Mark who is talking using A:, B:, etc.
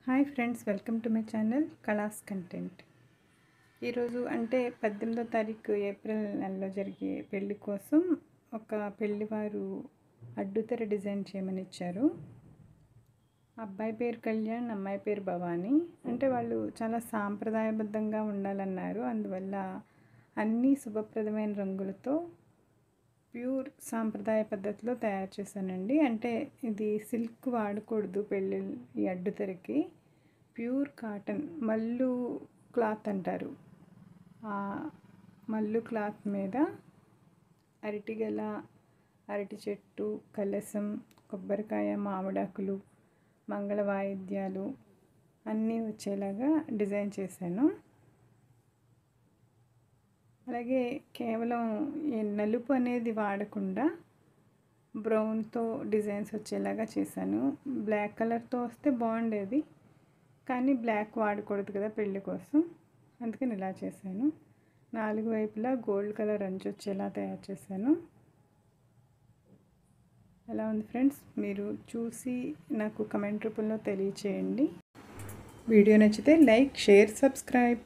A: Hi friends, welcome to my channel కళాస్ content. ఈరోజు అంటే 18వ తారీఖు ఏప్రిల్ నెలలో జరిగే పెళ్లి కోసం ఒక పెళ్లివారు అడ్డుతెర డిజైన్ చేయమని ఇచ్చారు. అబ్బాయి పేరు కళ్యాణ్, అమ్మాయి పేరు భవానీ. అంటే వాళ్ళు చాలా సాంప్రదాయబద్ధంగా ఉండాలన్నారు. అందువల్ల అన్ని శుభప్రదమైన రంగులతో ప్యూర్ సాంప్రదాయ పద్ధతిలో తయారు చేశానండి. అంటే ఇది సిల్క్ వాడకూడదు పెళ్ళి ఈ అడ్డుతెరకి. ప్యూర్ కాటన్ మల్లు క్లాత్ అంటారు. ఆ మల్లు క్లాత్ మీద అరటిగెల, అరటి చెట్టు, కలశం, కొబ్బరికాయ, మామిడాకులు, మంగళ వాయిద్యాలు అన్నీ వచ్చేలాగా డిజైన్ చేశాను. అలాగే కేవలం ఈ నలుపు అనేది వాడకుండా బ్రౌన్తో డిజైన్స్ వచ్చేలాగా చేశాను. బ్లాక్ కలర్తో వస్తే బాగుండేది, కానీ బ్లాక్ వాడకూడదు కదా పెళ్ళి కోసం, అందుకని ఇలా చేశాను. 4 వైపులా గోల్డ్ కలర్ అంచు వచ్చేలా తయారు చేశాను. ఎలా ఉంది ఫ్రెండ్స్? మీరు చూసి నాకు కమెంట్ రూపంలో తెలియచేయండి. వీడియో నచ్చితే లైక్, షేర్, సబ్స్క్రైబ్.